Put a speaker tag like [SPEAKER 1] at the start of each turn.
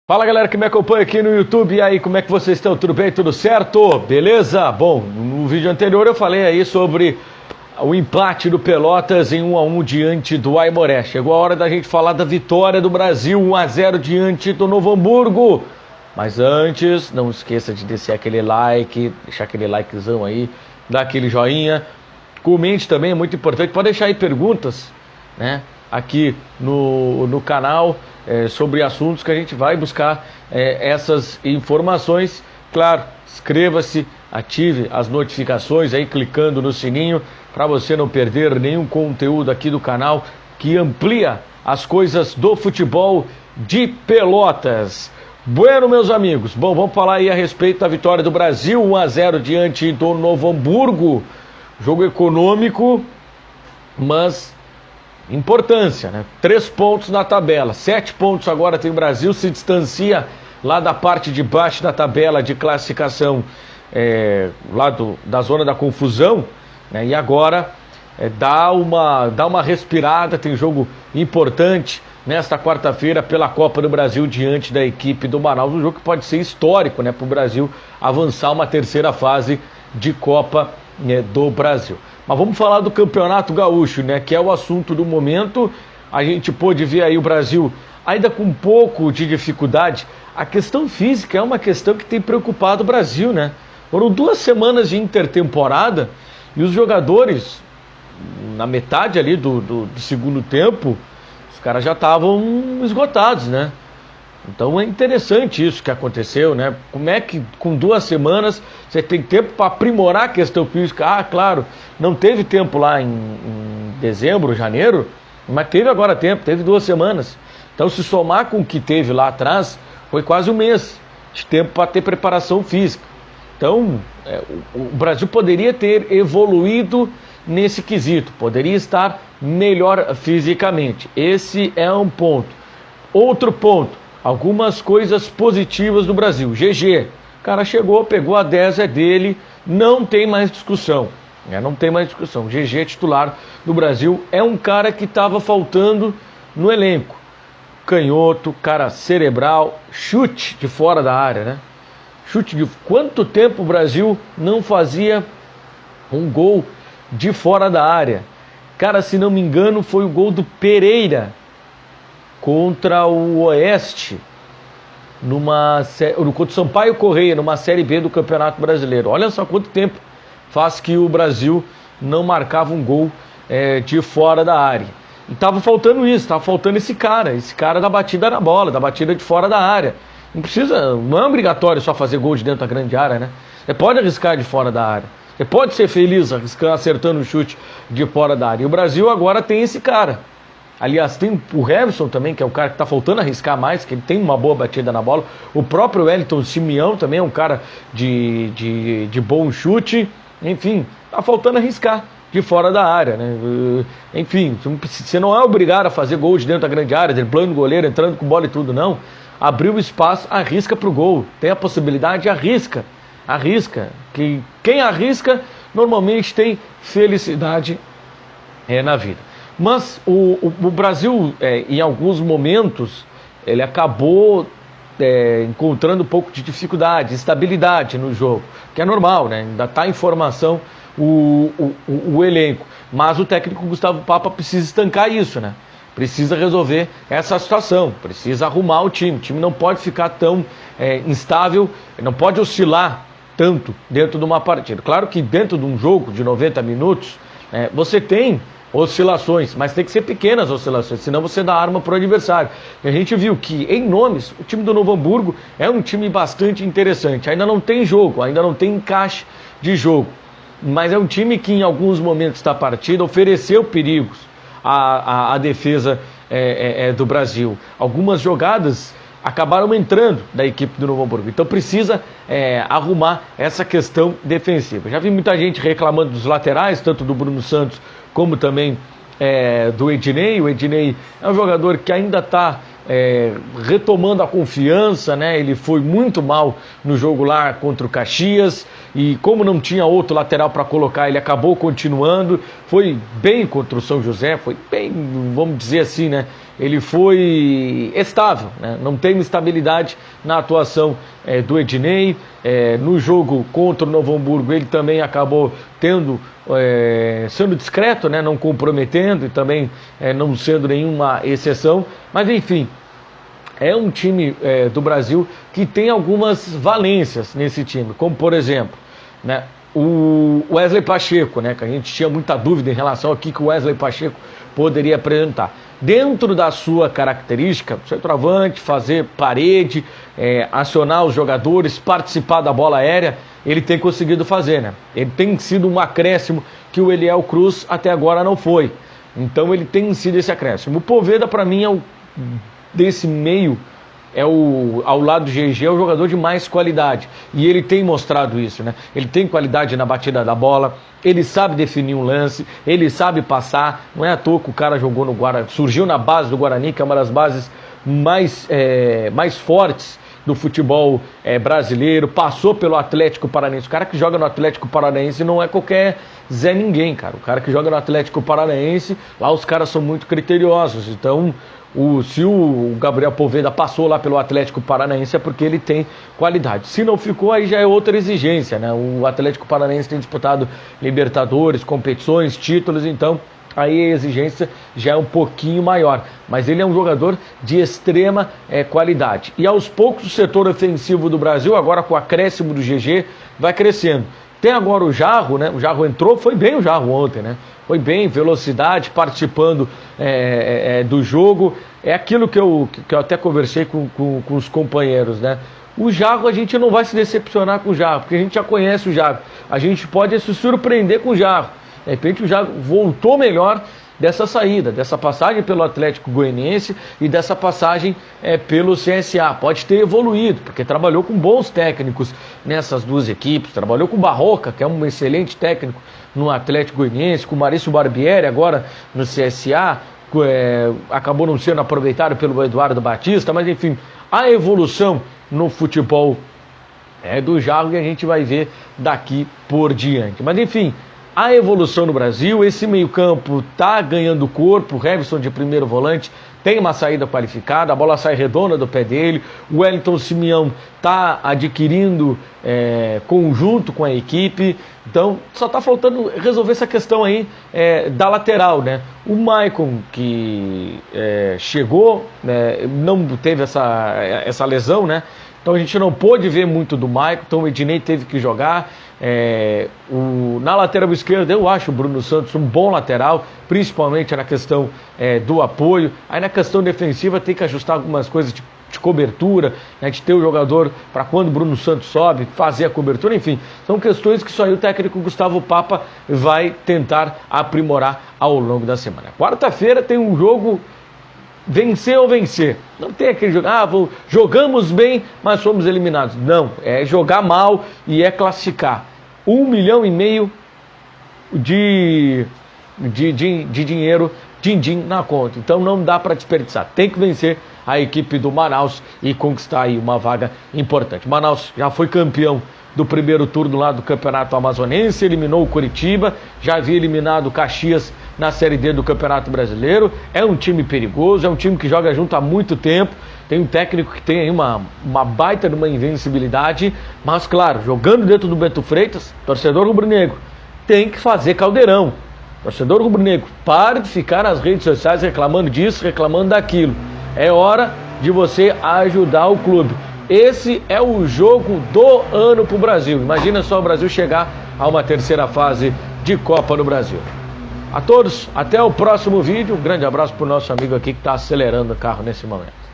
[SPEAKER 1] Fala galera que me acompanha aqui no YouTube, e aí, como é que vocês estão? Tudo bem? Tudo certo? Beleza? Bom, no vídeo anterior eu falei aí sobre o empate do Pelotas em 1-1 diante do Aimoré. Chegou a hora da gente falar da vitória do Brasil, 1-0 diante do Novo Hamburgo. Mas antes, não esqueça de descer aquele like, deixar aquele likezão aí, dar aquele joinha. Comente também, é muito importante, pode deixar aí perguntas, né? Aqui no canal sobre assuntos que a gente vai buscar essas informações. Claro, inscreva-se, ative as notificações aí clicando no sininho para você não perder nenhum conteúdo aqui do canal que amplia as coisas do futebol de Pelotas. Bueno, meus amigos, bom, vamos falar aí a respeito da vitória do Brasil, 1-0 diante do Novo Hamburgo. Jogo econômico, mas importância, né? 3 pontos na tabela, 7 pontos agora tem o Brasil, se distancia lá da parte de baixo da tabela de classificação, lá da zona da confusão, né? E agora dá uma respirada, tem jogo importante nesta quarta-feira pela Copa do Brasil diante da equipe do Manaus, um jogo que pode ser histórico, né, para o Brasil avançar uma terceira fase de Copa do Brasil. Mas vamos falar do Campeonato Gaúcho, né, que é o assunto do momento. A gente pôde ver aí o Brasil ainda com um pouco de dificuldade. A questão física é uma questão que tem preocupado o Brasil, né? Foram 2 semanas de intertemporada e os jogadores, na metade ali do segundo tempo, os caras já estavam esgotados, né? Então é interessante isso que aconteceu, né? Como é que com 2 semanas você tem tempo para aprimorar a questão física? Ah, claro, não teve tempo lá em dezembro, janeiro, mas teve agora tempo, teve 2 semanas. Então se somar com o que teve lá atrás, foi quase 1 mês de tempo para ter preparação física. Então o Brasil poderia ter evoluído nesse quesito, poderia estar melhor fisicamente. Esse é um ponto. Outro ponto. Algumas coisas positivas do Brasil. GG, o cara chegou, pegou a 10, é dele, não tem mais discussão. Não tem mais discussão. GG, titular do Brasil, é um cara que estava faltando no elenco. Canhoto, cara cerebral, chute de fora da área, né? Chute de... Quanto tempo o Brasil não fazia um gol de fora da área? Cara, se não me engano, foi o gol do Pereira contra o Oeste, contra o Sampaio Correia, numa Série B do Campeonato Brasileiro. Olha só quanto tempo faz que o Brasil não marcava um gol de fora da área. E estava faltando isso, estava faltando esse cara da batida na bola, da batida de fora da área. Não é obrigatório só fazer gol de dentro da grande área, né? Você pode arriscar de fora da área. Você pode ser feliz acertando o chute de fora da área. E o Brasil agora tem esse cara. Aliás, tem o Heverson também, que é o cara que está faltando arriscar mais, que ele tem uma boa batida na bola. O próprio Wellington Simeão também é um cara de bom chute. Enfim, está faltando arriscar de fora da área, né? Enfim, você não é obrigado a fazer gol de dentro da grande área, driblando o goleiro, entrando com bola e tudo, não. Abriu o espaço, arrisca para o gol. Tem a possibilidade, arrisca. Arrisca. Quem arrisca, normalmente tem felicidade na vida. Mas o Brasil, em alguns momentos, ele acabou encontrando um pouco de dificuldade, estabilidade no jogo, que é normal, né? Ainda está em formação o elenco. Mas o técnico Gustavo Papa precisa estancar isso, né? Precisa resolver essa situação, precisa arrumar o time. O time não pode ficar tão instável, não pode oscilar tanto dentro de uma partida. Claro que dentro de um jogo de 90 minutos, você tem oscilações, mas tem que ser pequenas oscilações, senão você dá arma para o adversário. E a gente viu que, em nomes, o time do Novo Hamburgo é um time bastante interessante. Ainda não tem jogo, ainda não tem encaixe de jogo, mas é um time que em alguns momentos da partida ofereceu perigos à defesa do Brasil. Algumas jogadas acabaram entrando da equipe do Novo Hamburgo. Então precisa arrumar essa questão defensiva. Já vi muita gente reclamando dos laterais, tanto do Bruno Santos como também do Ednei. O Ednei é um jogador que ainda está retomando a confiança, né? Ele foi muito mal no jogo lá contra o Caxias e como não tinha outro lateral para colocar, ele acabou continuando, foi bem contra o São José, foi bem, vamos dizer assim, né? Ele foi estável, né? Não tem estabilidade na atuação do Ednei. No jogo contra o Novo Hamburgo ele também acabou sendo discreto, né? Não comprometendo e também não sendo nenhuma exceção, mas enfim, é um time do Brasil que tem algumas valências nesse time, como por exemplo, né, o Wesley Pacheco, né, que a gente tinha muita dúvida em relação ao que o Wesley Pacheco poderia apresentar. Dentro da sua característica, centroavante, fazer parede, acionar os jogadores, participar da bola aérea, ele tem conseguido fazer, né? Ele tem sido um acréscimo que o Eliel Cruz até agora não foi. Então ele tem sido esse acréscimo. O Poveda, para mim, desse meio, ao lado do GG, é o jogador de mais qualidade. E ele tem mostrado isso, né? Ele tem qualidade na batida da bola, ele sabe definir um lance, ele sabe passar. Não é à toa que o cara jogou no Guarani, surgiu na base do Guarani, que é uma das bases mais fortes do futebol brasileiro, passou pelo Atlético Paranaense. O cara que joga no Atlético Paranaense não é qualquer Zé Ninguém, cara. O cara que joga no Atlético Paranaense, lá os caras são muito criteriosos. Então, se o Gabriel Poveda passou lá pelo Atlético Paranaense é porque ele tem qualidade. Se não ficou, aí já é outra exigência, né? O Atlético Paranaense tem disputado Libertadores, competições, títulos, então aí a exigência já é um pouquinho maior. Mas ele é um jogador de extrema qualidade. E aos poucos o setor ofensivo do Brasil, agora com o acréscimo do GG, vai crescendo. Tem agora o Jarro, né? O Jarro entrou, foi bem o Jarro ontem, né? Foi bem, velocidade, participando do jogo. É aquilo que eu até conversei com os companheiros, né? O Jarro, a gente não vai se decepcionar com o Jarro, porque a gente já conhece o Jarro. A gente pode se surpreender com o Jarro. De repente o Jarro voltou melhor dessa saída, dessa passagem pelo Atlético Goianiense e dessa passagem pelo CSA. Pode ter evoluído, porque trabalhou com bons técnicos nessas duas equipes, trabalhou com o Barroca, que é um excelente técnico no Atlético Goianiense, com o Maurício Barbieri agora no CSA, acabou não sendo aproveitado pelo Eduardo Batista, mas enfim, a evolução no futebol do Jarro que a gente vai ver daqui por diante. Mas enfim, a evolução no Brasil, esse meio-campo está ganhando corpo, o Heverson de primeiro volante tem uma saída qualificada, a bola sai redonda do pé dele, o Wellington Simeão está adquirindo conjunto com a equipe, então só está faltando resolver essa questão aí da lateral, né? O Maicon que chegou, não teve essa lesão, né? Então a gente não pôde ver muito do Maicon, então o Ednei teve que jogar. Na lateral esquerda eu acho o Bruno Santos um bom lateral, principalmente na questão do apoio. Aí na questão defensiva tem que ajustar algumas coisas de cobertura, né, de ter o jogador para quando o Bruno Santos sobe, fazer a cobertura, enfim, são questões que só aí o técnico Gustavo Papa vai tentar aprimorar ao longo da semana. Quarta-feira tem um jogo vencer ou vencer. Não tem aquele jogo, jogamos bem, mas fomos eliminados. Não, é jogar mal e classificar. 1,5 milhão de dinheiro, din-din na conta. Então não dá para desperdiçar. Tem que vencer a equipe do Manaus e conquistar aí uma vaga importante. Manaus já foi campeão do primeiro turno lá do Campeonato Amazonense, eliminou o Curitiba, já havia eliminado o Caxias na Série D do Campeonato Brasileiro. É um time perigoso, é um time que joga junto há muito tempo, tem um técnico que tem aí uma baita de uma invencibilidade, mas claro, jogando dentro do Bento Freitas, torcedor rubro-negro tem que fazer caldeirão. Torcedor rubro-negro, pare de ficar nas redes sociais reclamando disso, reclamando daquilo. É hora de você ajudar o clube. Esse é o jogo do ano para o Brasil. Imagina só o Brasil chegar a uma terceira fase de Copa no Brasil. A todos, até o próximo vídeo. Um grande abraço para o nosso amigo aqui que está acelerando o carro nesse momento.